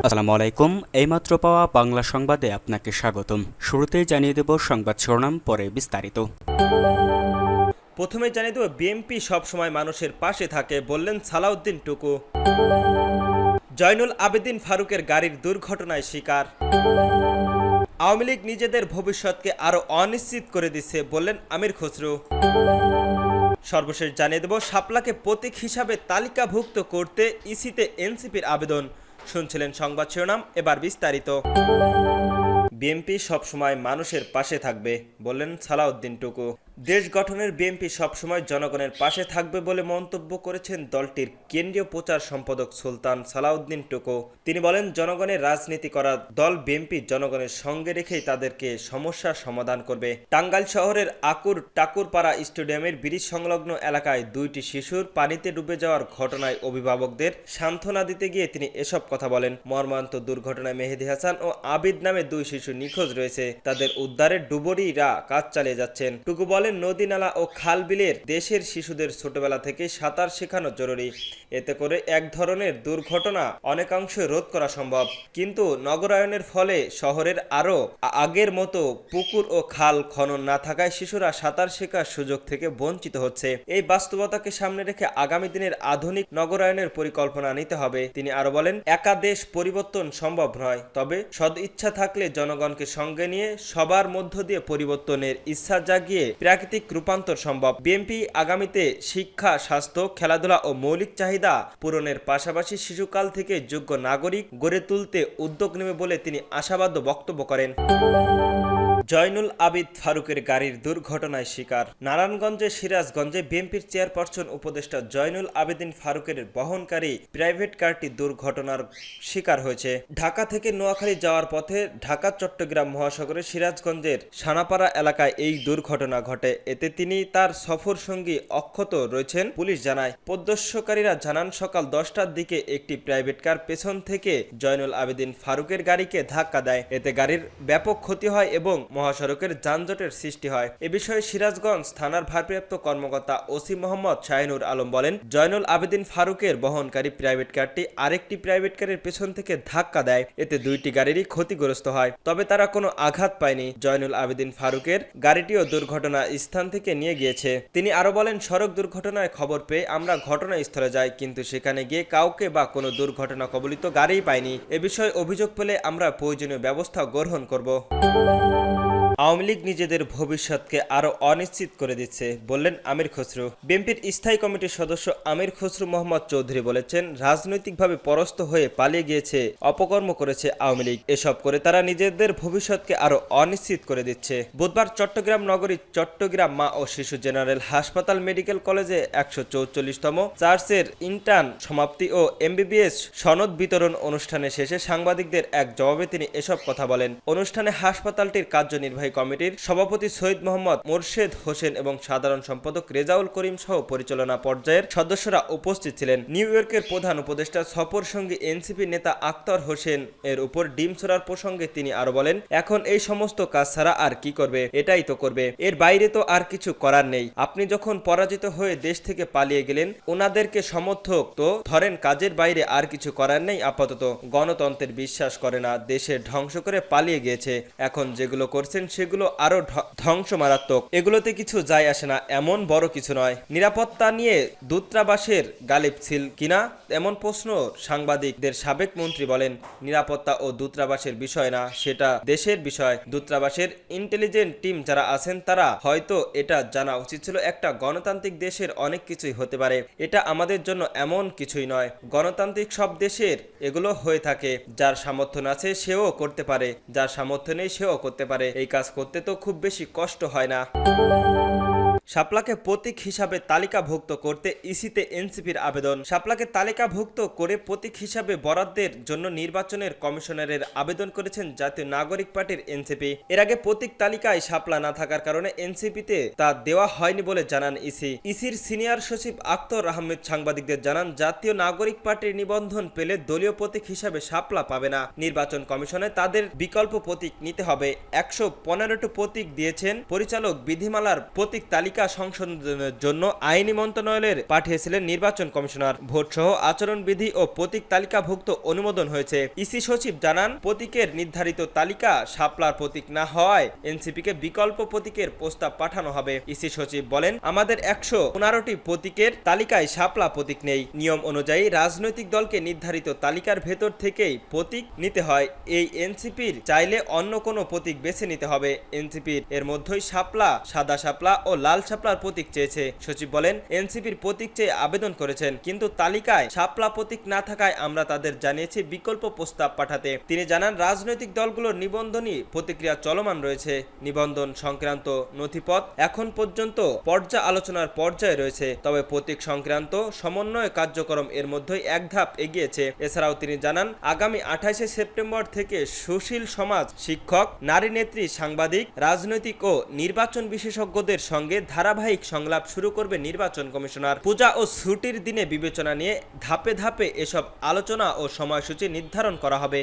আসসালামু আলাইকুম। এইমাত্র পাওয়া বাংলা সংবাদে আপনাকে স্বাগতম। শুরুতেই জানিয়ে দেব সংবাদ শিরোনাম, পরে বিস্তারিত। প্রথমে জানিয়ে দেব, বিএনপি সবসময় মানুষের পাশে থাকে বললেন সালাউদ্দিন টুকু। জয়নুল আবেদিন ফারুকের গাড়ির দুর্ঘটনায় শিকার। আওয়ামী লীগ নিজেদের ভবিষ্যৎকে আরও অনিশ্চিত করে দিচ্ছে বললেন আমির খসরু। সর্বশেষ জানিয়ে দেব, শাপলাকে প্রতীক হিসাবে তালিকাভুক্ত করতে ইসিতে এনসিপির আবেদন। শুনছিলেন সংবাদ শিরোনাম, এবার বিস্তারিত। বিএনপি সবসময় মানুষের পাশে থাকবে বললেন সালাউদ্দিন টুকু। দেশ গঠনের বিএনপি সবসময় জনগণের পাশে থাকবে বলে মন্তব্য করেছেন দলটির কেন্দ্রীয় প্রচার সম্পাদক সুলতান সালাউদ্দিন টুকু। তিনি বলেন, জনগণের রাজনীতি করা দল বিএনপি জনগণের সঙ্গে রেখেই তাদেরকে সমস্যার সমাধান করবে। টাঙ্গাইল শহরের টাকুরপাড়া স্টেডিয়ামের ব্রিজ সংলগ্ন এলাকায় দুইটি শিশুর পানিতে ডুবে যাওয়ার ঘটনায় অভিভাবকদের সান্ত্বনা দিতে গিয়ে তিনি এসব কথা বলেন। মর্মান্তিক দুর্ঘটনায় মেহেদী হাসান ও আবিদ নামে দুই শিশু নিখোঁজ রয়েছে। তাদের উদ্ধারে ডুবুরিরা কাজ চালিয়ে যাচ্ছেন। টুকু বলেন, নদী নালা ও খাল বিলের দেশের শিশুদের ছোটবেলা থেকে সাঁতার শেখানো জরুরি। এতে করে এক ধরনের দুর্ঘটনা অনেকাংশ রোধ করা সম্ভব। কিন্তু নগরায়নের ফলে শহরের আরও আগের মতো পুকুর ও খাল খনন না থাকায় শিশুরা সাঁতার শেখার সুযোগ থেকে বঞ্চিত হচ্ছে। এই বাস্তবতাকে সামনে রেখে আগামী দিনের আধুনিক নগরায়নের পরিকল্পনা নিতে হবে। তিনি আরো বলেন, একা দেশ পরিবর্তন সম্ভব নয়, তবে সদ ইচ্ছা থাকলে জনগণকে সঙ্গে নিয়ে সবার মধ্য দিয়ে পরিবর্তনের ইচ্ছা জাগিয়ে প্রাকৃতিক রূপান্তর সম্ভব। বিএনপি আগামীতে শিক্ষা, স্বাস্থ্য, খেলাধুলা ও মৌলিক চাহিদা পূরণের পাশাপাশি শিশুকাল থেকে যোগ্য নাগরিক গড়ে তুলতে উদ্যোগ নেবে বলে তিনি আশাবাদ বক্তব্য করেন। জয়নুল আবিদ ফারুকের গাড়ির দুর্ঘটনায় শিকার। নারায়ণগঞ্জের সিরাজগঞ্জে বিএনপির চেয়ারপারসন উপদেষ্টা জয়নুল আবেদিন ফারুকের বহনকারী প্রাইভেট কারটি দুর্ঘটনার শিকার হয়েছে। ঢাকা থেকে নোয়াখালী যাওয়ার পথে ঢাকা চট্টগ্রাম মহাসাগরের সিরাজগঞ্জের সানাপাড়া এলাকায় এই দুর্ঘটনা ঘটে। এতে তিনি তার সফর সঙ্গী অক্ষত রয়েছেন পুলিশ জানায়। পরিদর্শককারীরা জানান, সকাল 10টার দিকে একটি প্রাইভেট কার পেছন থেকে জয়নুল আবেদিন ফারুকের গাড়িকে ধাক্কা দেয়। এতে গাড়ির ব্যাপক ক্ষতি হয় এবং মহাসড়কের যানজটের সৃষ্টি হয়। এ বিষয়ে সিরাজগঞ্জ থানার ভারপ্রাপ্ত কর্মকর্তা ওসি মোহাম্মদ শাহিনুর আলম বলেন, জয়নুল আবেদিন ফারুকের বহনকারী প্রাইভেট কারটি আরেকটি প্রাইভেট কারের পেছন থেকে ধাক্কা দেয়। এতে দুইটি গাড়িরই ক্ষতিগ্রস্ত হয়, তবে তারা কোনো আঘাত পায়নি। জয়নুল আবেদিন ফারুকের গাড়িটিও দুর্ঘটনা স্থান থেকে নিয়ে গিয়েছে। তিনি আরো বলেন, সড়ক দুর্ঘটনায় খবর পেয়ে আমরা ঘটনাস্থলে যাই, কিন্তু সেখানে গিয়ে কাউকে বা কোনো দুর্ঘটনা কবলিত গাড়িই পাইনি। এ বিষয়ে অভিযোগ পেলে আমরা প্রয়োজনীয় ব্যবস্থা গ্রহণ করব। আওয়ামী লীগ নিজেদের ভবিষ্যৎকে আরো অনিশ্চিত করে দিচ্ছে বললেন আমির খসরু। বিএনপির স্থায়ী কমিটির সদস্য আমির খসরু মোহাম্মদ চৌধুরী বলেছেন, রাজনৈতিকভাবে পরাস্ত হয়ে পালিয়ে গিয়েছে, অপকর্ম করেছে আওয়ামী লীগ। এসব করে তারা নিজেদের ভবিষ্যৎকে আরো অনিশ্চিত করে দিচ্ছে। বুধবার চট্টগ্রাম নগরীর চট্টগ্রাম মা ও শিশু জেনারেল হাসপাতাল মেডিকেল কলেজে 144তম চার্চের ইন্টার্ন সমাপ্তি ও এমবিবিএস সনদ বিতরণ অনুষ্ঠানে শেষে সাংবাদিকদের এক জবাবে তিনি এসব কথা বলেন। অনুষ্ঠানে হাসপাতালটির কার্যনির্বাহী কমিটির সভাপতি সৈয়দ মোহাম্মদ মোরশেদ হোসেন এবং সাধারণ সম্পাদক রেজাউল করিম সহ পরিচালনা পর্যায়ের সদস্যরা উপস্থিত ছিলেন। নিউ ইয়র্কের প্রধান উপদেষ্টা সফর সঙ্গী এনসিপি নেতা আক্তার হোসেন এর উপর ডিম ছোড়ার প্রসঙ্গে তিনি আরো বলেন, এখন এই সমস্ত কাজ ছাড়া আর কি করবে? এটাই তো করবে, এর বাইরে তো আর কিছু করার নেই। আপনি যখন পরাজিত হয়ে দেশ থেকে পালিয়ে গেলেন, ওনাদেরকে সমর্থক তো ধরেন, কাজের বাইরে আর কিছু করার নেই। আপাতত গণতন্ত্রের বিশ্বাস করে না, দেশের ধ্বংস করে পালিয়ে গিয়েছে। এখন যেগুলো করছেন সেগুলো আরো ধ্বংস মারাত্মক। এগুলোতে কিছু যায় আসে না, এমন বড় কিছু নয়। নিরাপত্তা নিয়ে দূতাবাসের গালিব ছিল কিনা এমন প্রশ্ন সাংবাদিকদের সাবেক মন্ত্রী বলেন, নিরাপত্তা ও দূতাবাসের বিষয় না, সেটা দেশের বিষয়। দূতাবাসের ইন্টেলিজেন্ট টিম যারা আছেন তারা হয়তো এটা জানা উচিত ছিল, একটা গণতান্ত্রিক দেশের অনেক কিছুই হতে পারে, এটা আমাদের জন্য এমন কিছুই নয়। গণতান্ত্রিক সব দেশের এগুলো হয়ে থাকে, যার সামর্থ্য আছে সেও করতে পারে, যার সামর্থ্য নেই সেও করতে পারে। এই কাজ করতে তো খুব বেশি কষ্ট হয় না। শাপলাকে প্রতীক হিসাবে তালিকাভুক্ত করতে ইসিতে এনসিপির আবেদন। শাপলাকে তালিকাভুক্ত করে প্রতীক হিসাবে বরাদ্দের জন্য নির্বাচনের কমিশনারের আবেদন করেছেন জাতীয় নাগরিক পার্টির এনসিপি। এর আগে প্রতীক তালিকায় শাপলা না থাকার কারণে এনসিপিতে তা দেওয়া হয়নি বলে জানান ইসির সিনিয়র সচিব আক্তার আহমেদ সাংবাদিকদের জানান, জাতীয় নাগরিক পার্টির নিবন্ধন পেলে দলীয় প্রতীক হিসাবে শাপলা পাবে না। নির্বাচন কমিশনে তাদের বিকল্প প্রতীক নিতে হবে। 115টি প্রতীক দিয়েছেন পরিচালক। বিধিমালার প্রতীক তালিকা তালিকা সংশোধনের জন্য আইনি মন্ত্রণালয়ের পাঠিয়েছিলেন নির্বাচন কমিশনার। ভোটসহ আচরণবিধি ও প্রতীক তালিকাভুক্ত অনুমোদন হয়েছে। ইসি সচিব জানান, প্রতীকের নির্ধারিত তালিকা শাপলার প্রতীক না হওয়ায় এনসিপিকে বিকল্প প্রতীকের প্রস্তাব পাঠানো হবে। ইসি সচিব বলেন, আমাদের 115টি প্রতীকের তালিকায় শাপলা প্রতীক নেই। নিয়ম অনুযায়ী রাজনৈতিক দলকে নির্ধারিত তালিকার ভেতর থেকেই প্রতীক নিতে হয়। এই এনসিপির চাইলে অন্য কোনো প্রতীক বেছে নিতে হবে। এনসিপির এর মধ্যেই শাপলা, সাদা শাপলা ও লাল শাপলার প্রতীক চেয়েছে। সচিব বলেন, এনসিপির প্রতীক চেয়ে আবেদন করেছেন, কিন্তু তালিকায় শাপলা প্রতীক না থাকায় আমরা তাদের জানিয়েছি বিকল্প প্রস্তাব পাঠাতে। তিনি জানান, রাজনৈতিক দলগুলোর নিবন্ধনী প্রতিক্রিয়া চলমান রয়েছে। নিবন্ধন সংক্রান্ত নথিপত্র এখন পর্যন্ত আলোচনার পর্যায়ে রয়েছে। তবে প্রতীক সংক্রান্ত সমন্বয় কার্যক্রম এর মধ্যেই এক ধাপ এগিয়েছে। এছাড়াও তিনি জানান, আগামী 28শে সেপ্টেম্বর থেকে সুশীল সমাজ, শিক্ষক, নারী নেত্রী, সাংবাদিক, রাজনৈতিক ও নির্বাচন বিশেষজ্ঞদের সঙ্গে ধারাবাহিক সংলাপ শুরু করবে নির্বাচন কমিশনার। পূজা ও ছুটির দিনে বিবেচনা নিয়ে ধাপে ধাপে এসব আলোচনা ও সময়সূচি নির্ধারণ করা হবে।